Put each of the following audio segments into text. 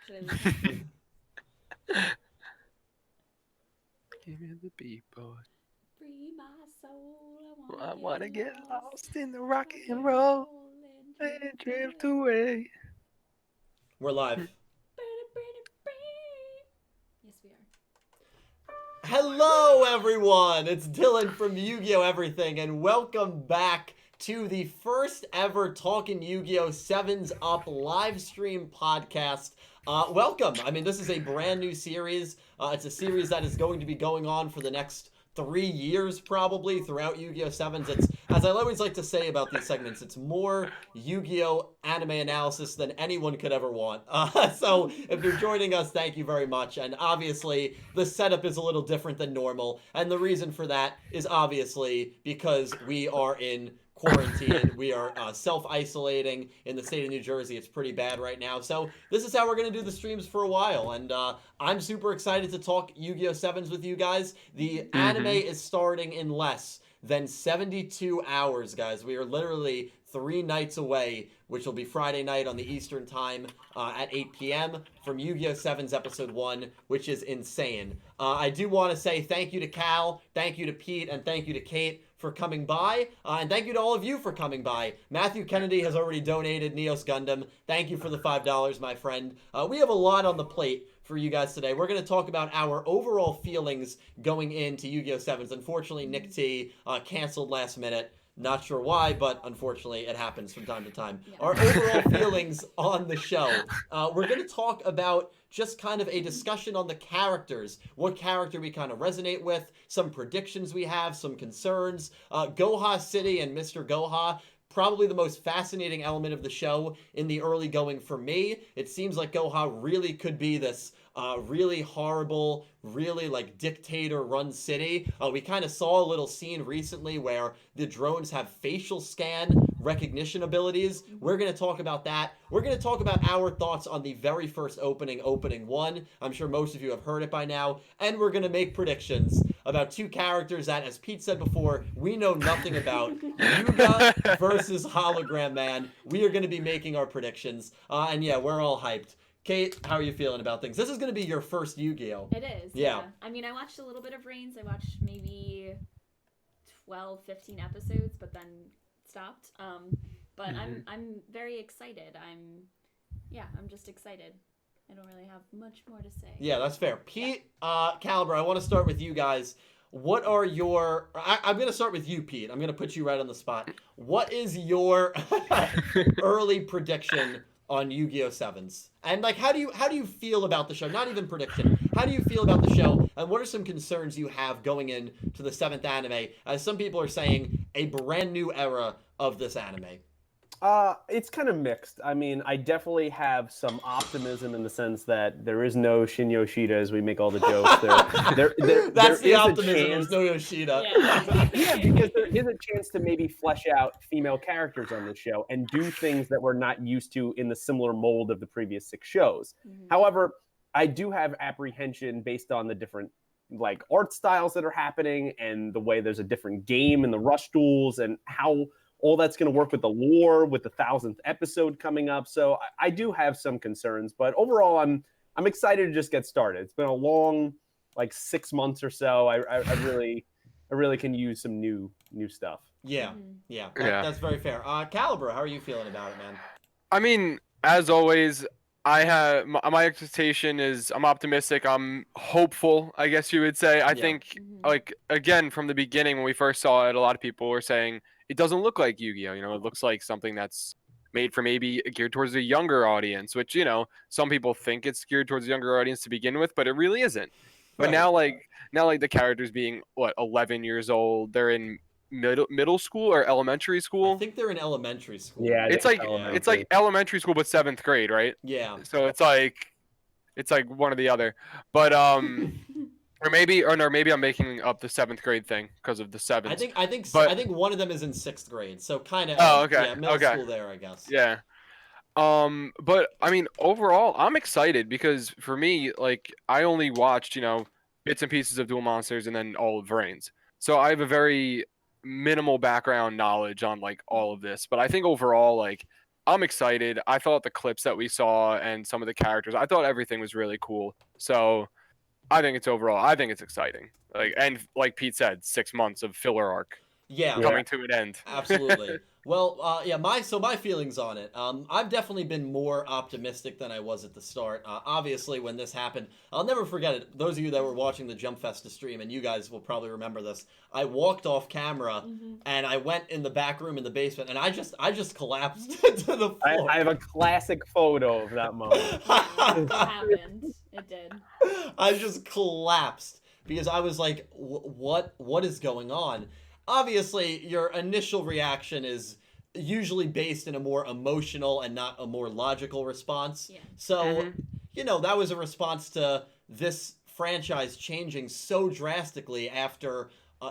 Should I leave? Give me the beat, boy. Free my soul. I wanna get lost in the rock Rock and roll and and drift away. We're live. Yes, we are. Hello, everyone. It's Dylan from YuGiOh Everything, and welcome back to the first ever Talkin' YuGiOh 7's Up live stream podcast. Welcome. I mean, this is a brand new series. It's a series that is going to be going on for the next 3 years, probably, throughout YuGiOh 7's. It's, as I always like to say about these segments, it's more Yu-Gi-Oh! Anime analysis than anyone could ever want. So, if you're joining us, thank you very much. And obviously, the setup is a little different than normal. And the reason for that is obviously because we are in quarantine. We are self-isolating in the state of New Jersey. It's pretty bad right now. So this is how we're going to do the streams for a while. And I'm super excited to talk YuGiOh 7s with you guys. The anime is starting in less than 72 hours, guys. We are literally 3 nights away, which will be Friday night on the Eastern time at 8 p.m. from YuGiOh 7's episode 1, which is insane. I do want to say thank you to Cal, thank you to Pete, and thank you to Kate for coming by, and thank you to all of you for coming by. Matthew Kennedy has already donated Neos Gundam. Thank you for the $5, my friend. We have a lot on the plate for you guys today. We're going to talk about our overall feelings going into YuGiOh 7's. Unfortunately, Nick T canceled last minute. Not sure why, but unfortunately it happens from time to time. Yeah. Our overall feelings on the show. We're going to talk about just kind of a discussion on the characters. What character we kind of resonate with, some predictions we have, some concerns. Goha City and Mr. Goha, probably the most fascinating element of the show in the early going for me. It seems like Goha really could be this really horrible, really like dictator-run city. We kind of saw a little scene recently where the drones have facial scan recognition abilities. We're going to talk about that. We're going to talk about our thoughts on the very first opening 1. I'm sure most of you have heard it by now. And we're going to make predictions about 2 characters that, as Pete said before, we know nothing about. Yuga versus Hologram Man. We are going to be making our predictions. And yeah, we're all hyped. Kate, how are you feeling about things? This is going to be your first Yu-Gi-Oh! It is. Yeah. I mean, I watched a little bit of Reigns. I watched maybe 12, 15 episodes, but then stopped. But I'm very excited. I'm just excited. I don't really have much more to say. Yeah, that's fair. Pete, Caliber, I want to start with you guys. What are your... I'm going to start with you, Pete. I'm going to put you right on the spot. What is your early prediction on YuGiOh 7's? And like, how do you feel about the show? Not even prediction. How do you feel about the show? And what are some concerns you have going into the 7th anime? As some people are saying, a brand new era of this anime. It's kind of mixed. I mean, I definitely have some optimism in the sense that there is no Shin Yoshida as we make all the jokes. That's the optimism. There's no Yoshida. Yeah, because there is a chance to maybe flesh out female characters on the show and do things that we're not used to in the similar mold of the previous 6 shows. However, I do have apprehension based on the different like art styles that are happening and the way there's a different game in the rush duels and how all that's going to work with the lore, with the 1000th episode coming up. So I do have some concerns, but overall, I'm excited to just get started. It's been a long, like 6 months or so. I really can use some new stuff. Yeah. That's very fair. Caliber, how are you feeling about it, man? I mean, as always, I have my expectation is I'm optimistic. I'm hopeful, I guess you would say. I think, like, again, from the beginning when we first saw it, a lot of people were saying it doesn't look like Yu-Gi-Oh! You know, it looks like something that's made for maybe geared towards a younger audience, which, you know, some people think it's geared towards a younger audience to begin with, but it really isn't. But now the characters being 11 years old, they're in middle school or elementary school. I think they're in elementary school. Yeah, it's like elementary school but 7th grade, right? Yeah. So it's like one or the other. But or maybe I'm making up the 7th grade thing because of the 7s. I think one of them is in 6th grade. So kind of middle school there, I guess. Yeah. But I mean, overall, I'm excited because for me, like, I only watched, you know, bits and pieces of Duel Monsters and then all of Reigns. So I have a very minimal background knowledge on like all of this, but I think overall, like, I'm excited. I thought the clips that we saw and some of the characters, I thought everything was really cool. So I think it's exciting. And like Pete said, 6 months of filler arc Yeah. coming to an end. Absolutely. Well, yeah, my feelings on it. I've definitely been more optimistic than I was at the start. Obviously, when this happened, I'll never forget it. Those of you that were watching the Jump Festa stream, and you guys will probably remember this, I walked off camera and I went in the back room in the basement, and I just collapsed to the floor. I have a classic photo of that moment. It happened. It did. I just collapsed because I was like, what is going on? Obviously, your initial reaction is usually based in a more emotional and not a more logical response. Yeah. So, that was a response to this franchise changing so drastically after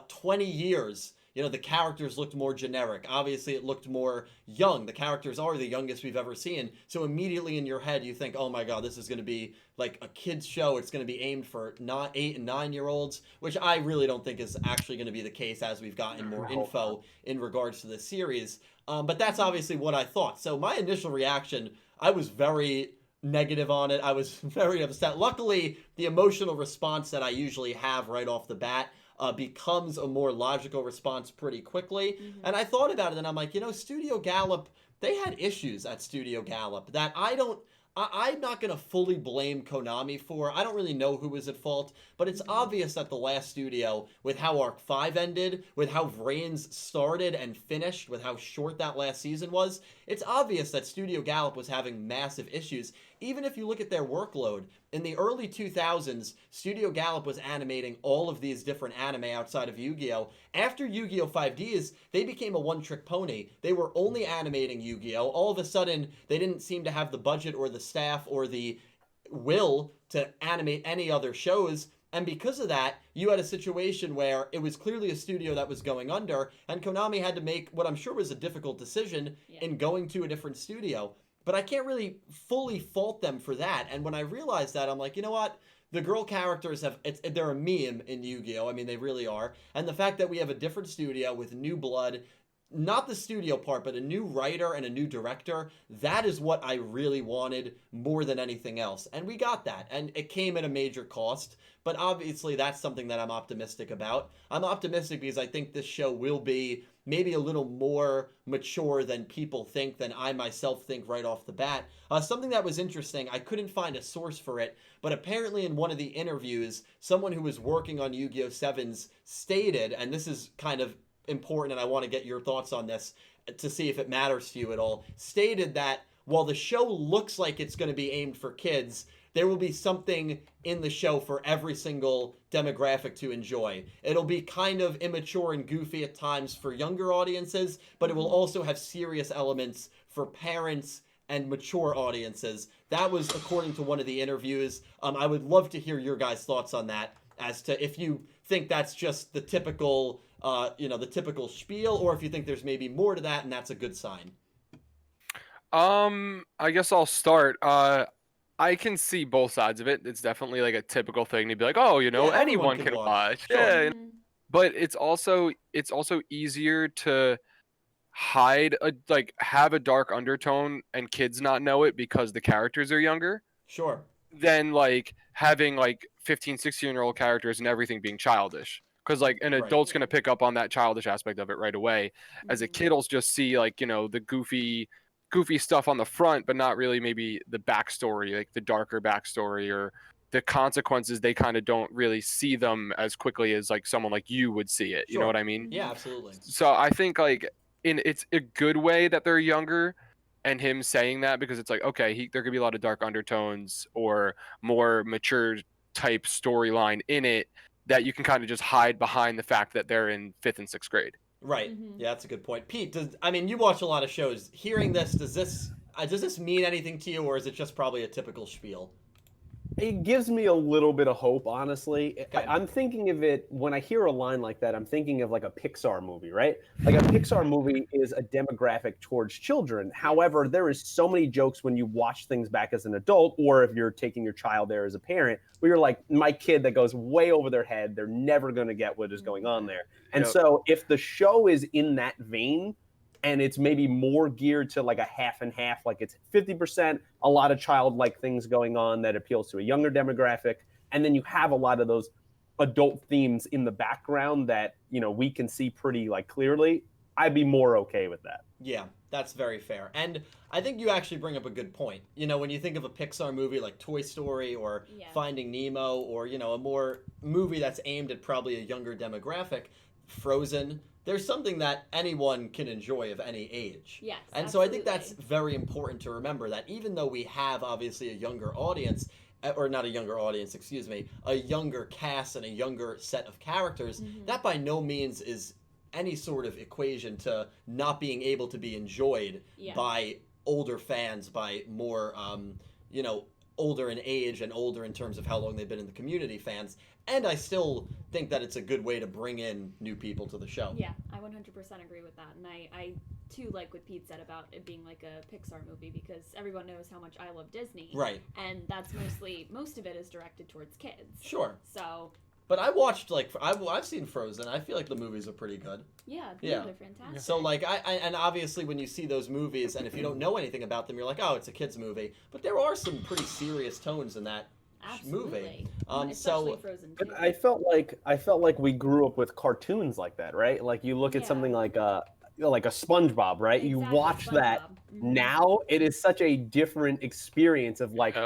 20 years. The characters looked more generic. Obviously, it looked more young. The characters are the youngest we've ever seen. So immediately in your head, you think, oh my God, this is going to be like a kid's show. It's going to be aimed for 8 and 9-year-olds, which I really don't think is actually going to be the case as we've gotten more info in regards to the series. But that's obviously what I thought. So my initial reaction, I was very negative on it. I was very upset. Luckily, the emotional response that I usually have right off the bat becomes a more logical response pretty quickly. And I thought about it and I'm like, Studio Gallup, they had issues at Studio Gallup that I'm not going to fully blame Konami for. I don't really know who was at fault, but it's obvious that the last studio, with how Arc 5 ended, with how Reigns started and finished, with how short that last season was, it's obvious that Studio Gallup was having massive issues. Even if you look at their workload, in the early 2000s, Studio Gallup was animating all of these different anime outside of Yu-Gi-Oh! After Yu-Gi-Oh! 5Ds, they became a one-trick pony. They were only animating Yu-Gi-Oh! All of a sudden, they didn't seem to have the budget or the staff or the will to animate any other shows. And because of that, you had a situation where it was clearly a studio that was going under, and Konami had to make what I'm sure was a difficult decision in going to a different studio. But I can't really fully fault them for that. And when I realized that, I'm like, you know what? The girl characters they're a meme in Yu-Gi-Oh! I mean, they really are. And the fact that we have a different studio with new blood, not the studio part, but a new writer and a new director, that is what I really wanted more than anything else. And we got that. And it came at a major cost. But obviously, that's something that I'm optimistic about. I'm optimistic because I think this show will be maybe a little more mature than people think, than I myself think right off the bat. Something that was interesting, I couldn't find a source for it, but apparently in one of the interviews, someone who was working on YuGiOh Sevens stated, and this is kind of important and I want to get your thoughts on this to see if it matters to you at all, stated that while the show looks like it's going to be aimed for kids, there will be something in the show for every single demographic to enjoy. It'll be kind of immature and goofy at times for younger audiences, but it will also have serious elements for parents and mature audiences. That was according to one of the interviews. I would love to hear your guys' thoughts on that, as to if you think that's just the typical, the typical spiel, or if you think there's maybe more to that and that's a good sign. I guess I'll start. I can see both sides of it. It's definitely like a typical thing to be like, oh, anyone can watch. Sure. Yeah. But it's also easier to hide have a dark undertone and kids not know it because the characters are younger. Sure. Than having 15, 16-year-old characters and everything being childish. Because an adult's gonna pick up on that childish aspect of it right away. As a kid, will just see the goofy stuff on the front, but not really maybe the backstory, the darker backstory or the consequences. They kind of don't really see them as quickly as someone like you would see it. You know what I mean? Yeah, absolutely. So I think it's a good way that they're younger, and him saying that, because it's okay, there could be a lot of dark undertones or more mature type storyline in it that you can kind of just hide behind the fact that they're in 5th and 6th grade. Right. Yeah, that's a good point. Pete, you watch a lot of shows. Hearing this, does this mean anything to you, or is it just probably a typical spiel? It gives me a little bit of hope, honestly. Okay. I'm thinking of it, when I hear a line like that, I'm thinking of a Pixar movie, right? A Pixar movie is a demographic towards children. However, there is so many jokes when you watch things back as an adult, or if you're taking your child there as a parent, where you're like, my kid, that goes way over their head. They're never going to get what is going on there. And so if the show is in that vein, and it's maybe more geared to like a half and half, like it's 50% a lot of childlike things going on that appeals to a younger demographic, and then you have a lot of those adult themes in the background that, you know, we can see pretty like clearly, I'd be more okay with that. Yeah, that's very fair. And I think you actually bring up a good point. You know, when you think of a Pixar movie like Toy Story or Finding Nemo, or, you know, a more movie that's aimed at probably a younger demographic, Frozen, there's something that anyone can enjoy of any age. Yes, and absolutely. so I think that's very important to remember, that even though we have obviously a younger audience, or not a younger audience, excuse me, a younger cast and a younger set of characters, that by no means is any sort of equation to not being able to be enjoyed by older fans, by more, you know, older in age and older in terms of how long they've been in the community fans. And I still think that it's a good way to bring in new people to the show. Yeah, I 100% agree with that. And I too like what Pete said about it being like a Pixar movie, because everyone knows how much I love Disney. Right. And that's most of it is directed towards kids. Sure. So... But I watched, like, I've seen Frozen. I feel like the movies are pretty good. Yeah, they're fantastic. So, like, and obviously when you see those movies, and if you don't know anything about them, you're like, oh, it's a kid's movie. But there are some pretty serious tones in that movie. Especially Frozen 2. I felt like we grew up with cartoons like that, right? Like you look at something like a SpongeBob, right? Exactly, you watch that now, it is such a different experience of like,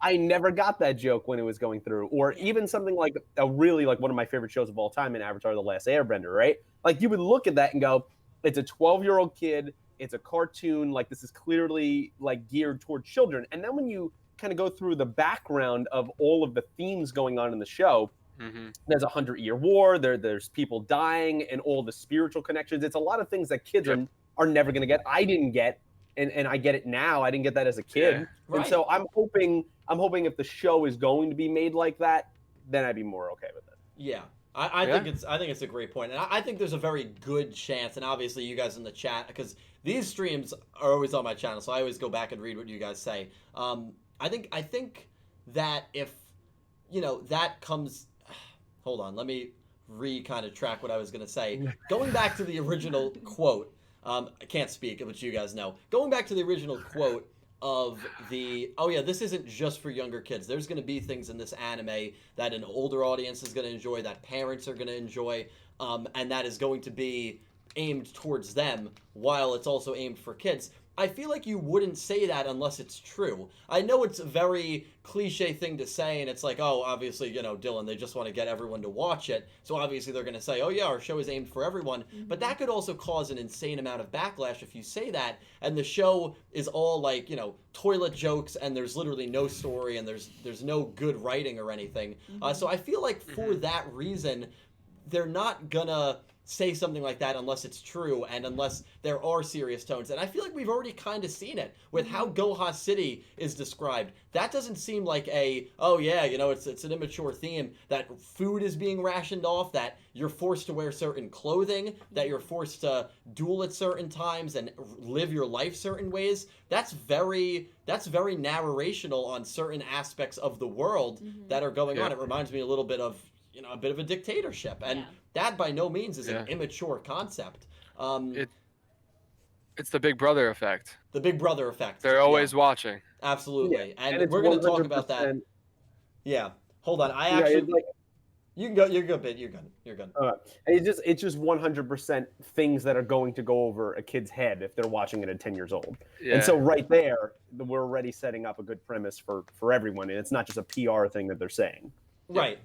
I never got that joke when it was going through. Or even something like a really, like one of my favorite shows of all time in Avatar: The Last Airbender, right? Like you would look at that and go, it's a 12-year-old kid, it's a cartoon, like this is clearly like geared toward children. And then when you kind of go through the background of all of the themes going on in the show, there's a 100-year war, there's people dying, and all the spiritual connections. It's a lot of things that kids are never going to get. I didn't get, and I get it now. I didn't get that as a kid. And so I'm hoping if the show is going to be made like that, then I'd be more okay with it. Yeah. I think it's a great point. And I think there's a very good chance, and obviously you guys in the chat, because these streams are always on my channel, so I always go back and read what you guys say. I think that if, you know, that comes... Hold on, let me kind of track what I was going to say. Going back to the original quote, I can't speak, but you guys know. Going back to the original quote of this isn't just for younger kids. There's going to be things in this anime that an older audience is going to enjoy, that parents are going to enjoy, and that is going to be aimed towards them, while it's also aimed for kids. I feel like you wouldn't say that unless it's true. I know it's a very cliche thing to say, and it's like, oh, obviously, you know, Dylan, they just want to get everyone to watch it, so obviously they're going to say, oh yeah, our show is aimed for everyone, but that could also cause an insane amount of backlash if you say that, and the show is all like, you know, toilet jokes, and there's literally no story, and there's no good writing or anything. So I feel like for that reason, they're not gonna say something like that unless it's true and unless there are serious tones. And I feel like we've already kind of seen it with how Goha City is described. That doesn't seem like oh yeah, you know, it's an immature theme, that food is being rationed off, that you're forced to wear certain clothing, that you're forced to duel at certain times and live your life certain ways. That's very narrational on certain aspects of the world that are going on. It reminds me a little bit of, you know, a bit of a dictatorship, and that by no means is an immature concept. It's the Big Brother effect. The Big Brother effect. They're always watching. Absolutely, and we're going to talk about that. Yeah, hold on. You can go. You're good, bit. You're good. It's just 100% things that are going to go over a kid's head if they're watching it at 10 years old. And so right there, we're already setting up a good premise for everyone, and it's not just a PR thing that they're saying. Right.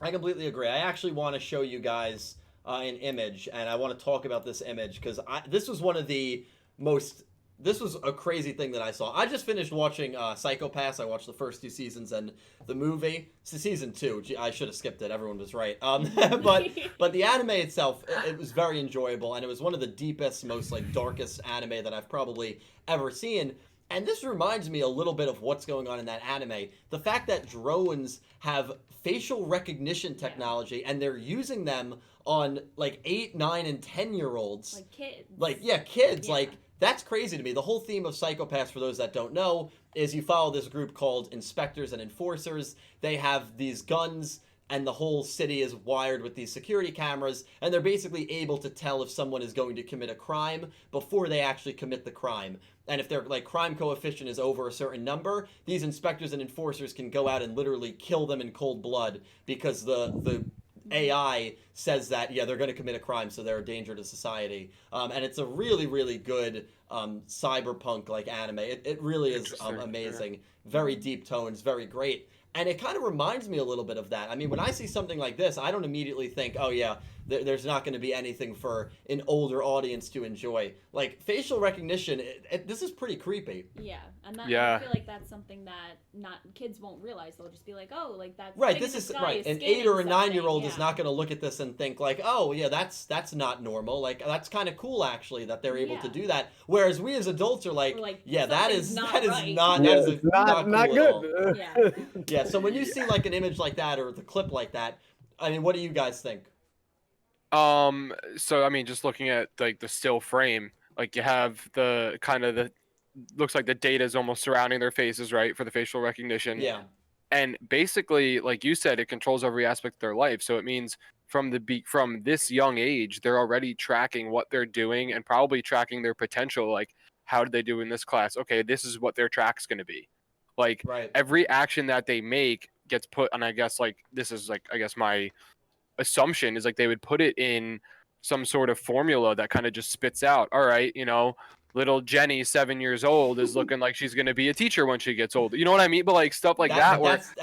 I completely agree. I actually want to show you guys an image, and I want to talk about this image because this was one of the most... This was a crazy thing that I saw. I just finished watching Psycho Pass. I watched the first 2 seasons and the movie. It's season 2. I should have skipped it. Everyone was right. But the anime itself, it was very enjoyable, and it was one of the deepest, most like darkest anime that I've probably ever seen. And this reminds me a little bit of what's going on in that anime. The fact that drones have facial recognition technology, and they're using them on like 8, 9, and 10-year-olds. Like kids. Kids. Yeah. Like, that's crazy to me. The whole theme of Psycho Pass, for those that don't know, is you follow this group called Inspectors and Enforcers. They have these guns, and the whole city is wired with these security cameras, and they're basically able to tell if someone is going to commit a crime before they actually commit the crime. And if their like crime coefficient is over a certain number, these inspectors and enforcers can go out and literally kill them in cold blood because the AI says that, yeah, they're going to commit a crime, so they're a danger to society. And it's a really, really good cyberpunk like anime. It really is amazing. Very deep tones, very great. And it kind of reminds me a little bit of that. I mean, when I see something like this, I don't immediately think, oh yeah, there's not going to be anything for an older audience to enjoy. Like, facial recognition, this is pretty creepy. Yeah, and I feel like that's something that kids won't realize. They'll just be like, oh, like that's right. This is right. An 8 or a 9-year-old is not going to look at this and think like, oh yeah, that's not normal. Like, that's kind of cool actually that they're able to do that. Whereas we as adults are like yeah, that is not good. Yeah. Yeah. So when you see like an image like that or the clip like that, I mean, what do you guys think? So I mean, just looking at like the still frame, like you have the kind of looks like the data is almost surrounding their faces, right, for the facial recognition. Yeah. And basically, like you said, it controls every aspect of their life. So it means from this young age, they're already tracking what they're doing and probably tracking their potential. Like, how did they do in this class? Okay, this is what their track's going to be. Like every action that they make gets put, and I guess like this is like I guess my assumption is like they would put it in some sort of formula that kind of just spits out, all right, you know, little Jenny 7 years old is looking like she's going to be a teacher when she gets older, you know what I mean? But like stuff like that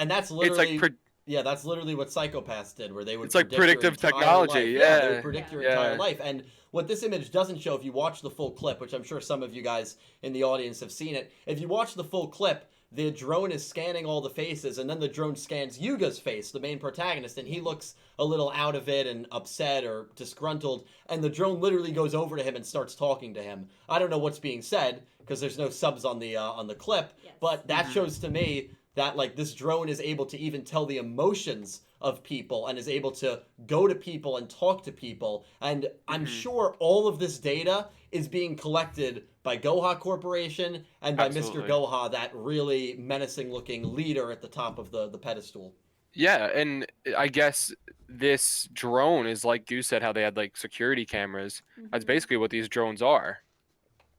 that's literally it's like yeah, that's literally what Psychopaths did, where they would it's like predictive technology. Yeah, they would predict your entire life. And what this image doesn't show, if you watch the full clip, which I'm sure some of you guys in the audience have seen it, if you watch the full clip, the drone is scanning all the faces, and then the drone scans Yuga's face, the main protagonist, and he looks a little out of it and upset or disgruntled, and the drone literally goes over to him and starts talking to him. I don't know what's being said because there's no subs on the clip, but that shows to me that like this drone is able to even tell the emotions of people and is able to go to people and talk to people. And I'm sure all of this data is being collected by Goha Corporation and by Mr. Goha, that really menacing looking leader at the top of the pedestal. Yeah, and I guess this drone is like you said, how they had like security cameras. That's basically what these drones are.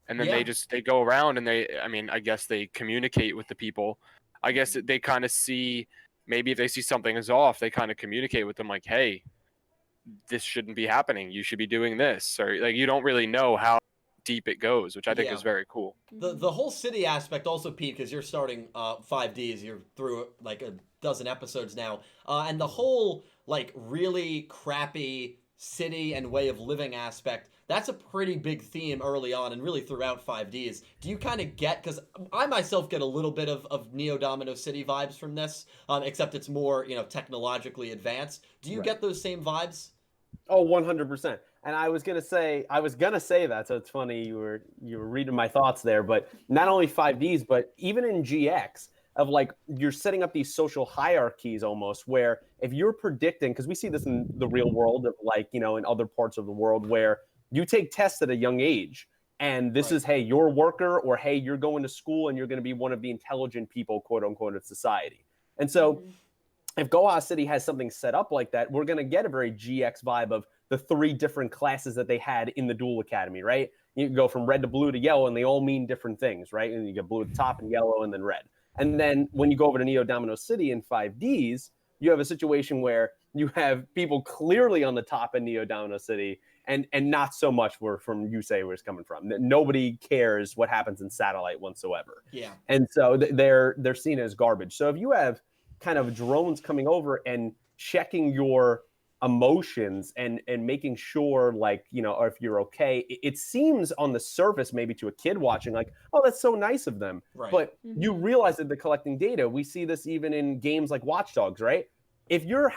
And then they go around and I guess they communicate with the people. I guess they kind of see, maybe if they see something is off, they kind of communicate with them like, hey, this shouldn't be happening. You should be doing this. Or like, you don't really know how deep it goes, which I think is very cool. The whole city aspect also, Pete, because you're starting 5Ds, you're through like a dozen episodes now, and the whole like really crappy city and way of living aspect, that's a pretty big theme early on and really throughout 5Ds. Do you kind of get, because I myself get a little bit of Neo Domino City vibes from this, except it's more, you know, technologically advanced. Do you get those same vibes? Oh, 100%. And I was gonna say that. So it's funny you were reading my thoughts there. But not only 5Ds, but even in GX, of like you're setting up these social hierarchies almost, where if you're predicting, because we see this in the real world of like, you know, in other parts of the world where you take tests at a young age, and this is, hey, you're a worker, or hey, you're going to school and you're going to be one of the intelligent people, quote unquote, of society. And so if Goha City has something set up like that, we're going to get a very GX vibe of the 3 different classes that they had in the Duel Academy, right? You can go from red to blue to yellow, and they all mean different things, right? And you get blue at the top and yellow and then red. And then when you go over to Neo Domino City in 5Ds, you have a situation where you have people clearly on the top in Neo Domino City, and not so much where from you say where it's coming from. Nobody cares what happens in Satellite whatsoever. Yeah. And so they're seen as garbage. So if you have kind of drones coming over and checking your emotions and making sure, like, you know, or if you're okay, it seems on the surface maybe to a kid watching like, oh, that's so nice of them. But you realize that they're collecting data. We see this even in games like Watch Dogs, right? If you're